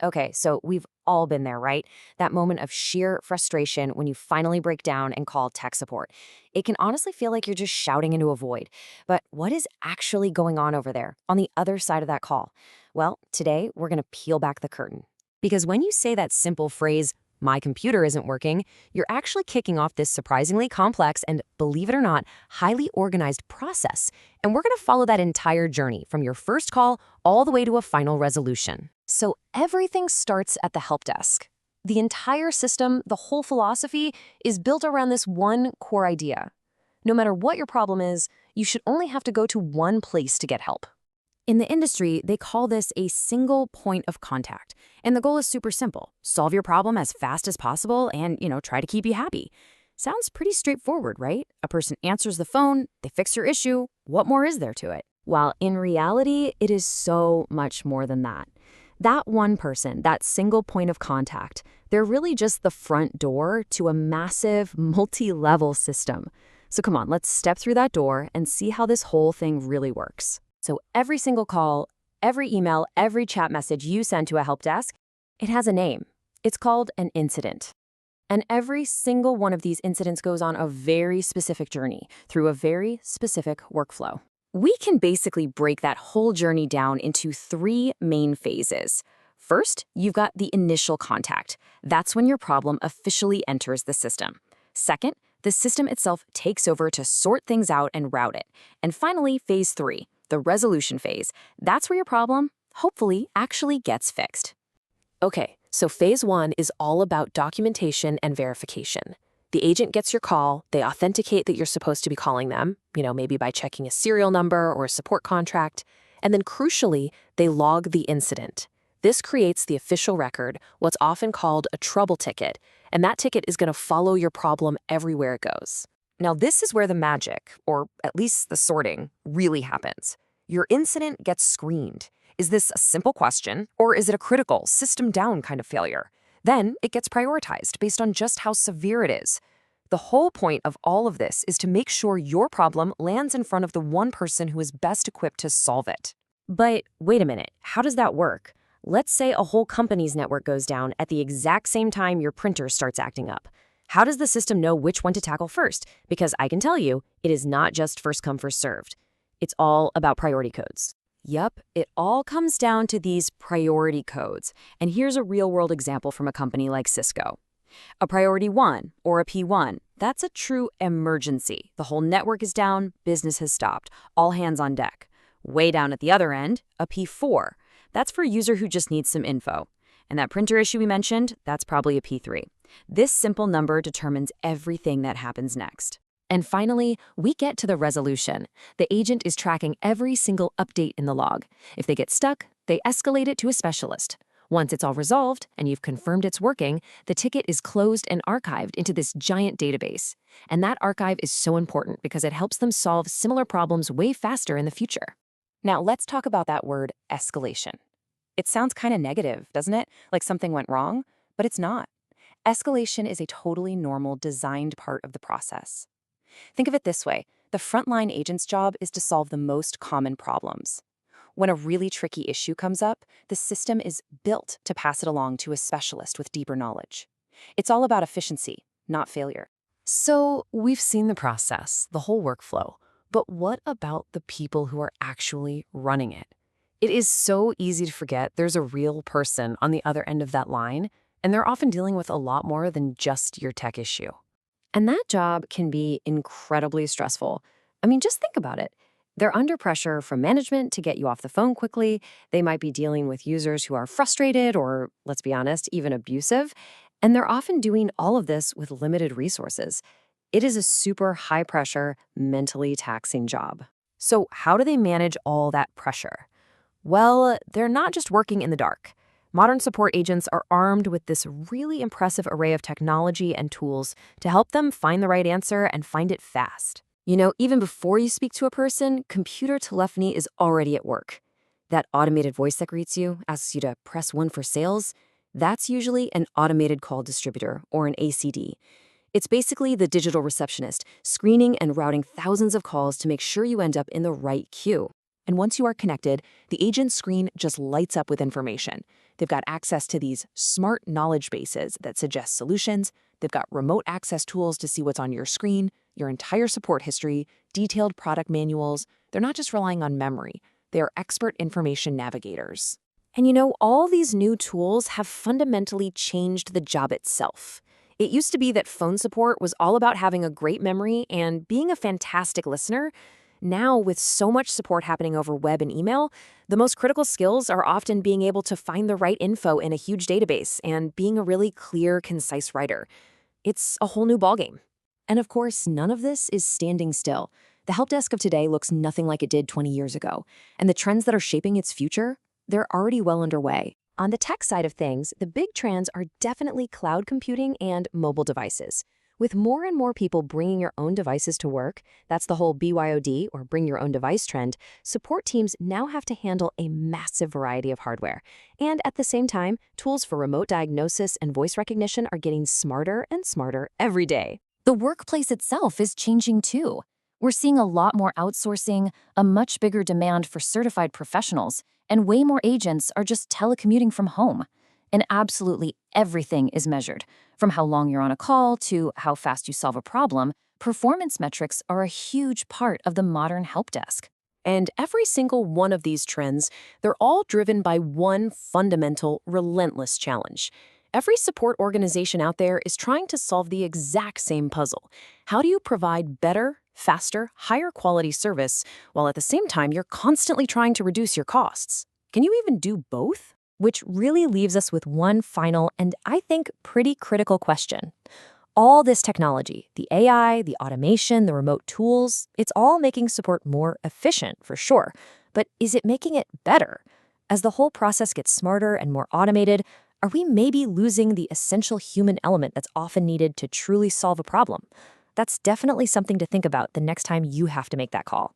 Okay, so we've all been there, right? That moment of sheer frustration when you finally break down and call tech support. It can honestly feel like you're just shouting into a void. But what is actually going on over there on the other side of that call? Well, today we're going to peel back the curtain. Because when you say that simple phrase, my computer isn't working, you're actually kicking off this surprisingly complex and, believe it or not, highly organized process. And we're going to follow that entire journey from your first call all the way to a final resolution. So everything starts at the help desk. The entire system, the whole philosophy, is built around this one core idea. No matter what your problem is, you should only have to go to one place to get help. In the industry, they call this a single point of contact. And the goal is super simple. Solve your problem as fast as possible and, try to keep you happy. Sounds pretty straightforward, right? A person answers the phone, they fix your issue. What more is there to it? While in reality, it is so much more than that. That one person, that single point of contact, they're really just the front door to a massive, multi-level system. So come on, let's step through that door and see how this whole thing really works. So every single call, every email, every chat message you send to a help desk, it has a name. It's called an incident. And every single one of these incidents goes on a very specific journey through a very specific workflow. We can basically break that whole journey down into three main phases. First, you've got the initial contact. That's when your problem officially enters the system. Second, the system itself takes over to sort things out and route it. And finally, phase 3, the resolution phase. That's where your problem, hopefully, actually gets fixed. Okay, so phase 1 is all about documentation and verification. The agent gets your call, they authenticate that you're supposed to be calling them, maybe by checking a serial number or a support contract, and then crucially, they log the incident. This creates the official record, what's often called a trouble ticket, and that ticket is going to follow your problem everywhere it goes. Now, this is where the magic, or at least the sorting, really happens. Your incident gets screened. Is this a simple question, or is it a critical, system-down kind of failure? Then it gets prioritized based on just how severe it is. The whole point of all of this is to make sure your problem lands in front of the one person who is best equipped to solve it. But wait a minute, how does that work? Let's say a whole company's network goes down at the exact same time your printer starts acting up. How does the system know which one to tackle first? Because I can tell you, it is not just first come, first served. It's all about priority codes. Yup, it all comes down to these priority codes. And here's a real-world example from a company like Cisco. A priority 1, or a P1, that's a true emergency. The whole network is down, business has stopped, all hands on deck. Way down at the other end, a P4. That's for a user who just needs some info. And that printer issue we mentioned, that's probably a P3. This simple number determines everything that happens next. And finally, we get to the resolution. The agent is tracking every single update in the log. If they get stuck, they escalate it to a specialist. Once it's all resolved and you've confirmed it's working, the ticket is closed and archived into this giant database. And that archive is so important because it helps them solve similar problems way faster in the future. Now, let's talk about that word escalation. It sounds kind of negative, doesn't it? Like something went wrong, but it's not. Escalation is a totally normal, designed part of the process. Think of it this way. The frontline agent's job is to solve the most common problems. When a really tricky issue comes up, the system is built to pass it along to a specialist with deeper knowledge. It's all about efficiency, not failure. So we've seen the process, the whole workflow. But what about the people who are actually running it? It is so easy to forget there's a real person on the other end of that line, and they're often dealing with a lot more than just your tech issue. And that job can be incredibly stressful. I mean, just think about it. They're under pressure from management to get you off the phone quickly. They might be dealing with users who are frustrated or, let's be honest, even abusive. And they're often doing all of this with limited resources. It is a super high-pressure, mentally taxing job. So how do they manage all that pressure? Well, they're not just working in the dark. Modern support agents are armed with this really impressive array of technology and tools to help them find the right answer and find it fast. Even before you speak to a person, computer telephony is already at work. That automated voice that greets you, asks you to press 1 for sales, that's usually an automated call distributor, or an ACD. It's basically the digital receptionist, screening and routing thousands of calls to make sure you end up in the right queue. And once you are connected, the agent's screen just lights up with information. They've got access to these smart knowledge bases that suggest solutions. They've got remote access tools to see what's on your screen, your entire support history, detailed product manuals. They're not just relying on memory. They are expert information navigators. And all these new tools have fundamentally changed the job itself. It used to be that phone support was all about having a great memory and being a fantastic listener. Now, with so much support happening over web and email, the most critical skills are often being able to find the right info in a huge database and being a really clear, concise writer. It's a whole new ballgame. And of course, none of this is standing still. The help desk of today looks nothing like it did 20 years ago. And the trends that are shaping its future, they're already well underway. On the tech side of things, the big trends are definitely cloud computing and mobile devices. With more and more people bringing your own devices to work, that's the whole BYOD, or bring your own device trend, support teams now have to handle a massive variety of hardware. And at the same time, tools for remote diagnosis and voice recognition are getting smarter and smarter every day. The workplace itself is changing too. We're seeing a lot more outsourcing, a much bigger demand for certified professionals, and way more agents are just telecommuting from home. And absolutely everything is measured. From how long you're on a call to how fast you solve a problem, performance metrics are a huge part of the modern help desk. And every single one of these trends, they're all driven by one fundamental, relentless challenge. Every support organization out there is trying to solve the exact same puzzle. How do you provide better, faster, higher quality service while at the same time you're constantly trying to reduce your costs? Can you even do both? Which really leaves us with one final and I think pretty critical question. All this technology, the AI, the automation, the remote tools, it's all making support more efficient for sure. But is it making it better? As the whole process gets smarter and more automated, are we maybe losing the essential human element that's often needed to truly solve a problem? That's definitely something to think about the next time you have to make that call.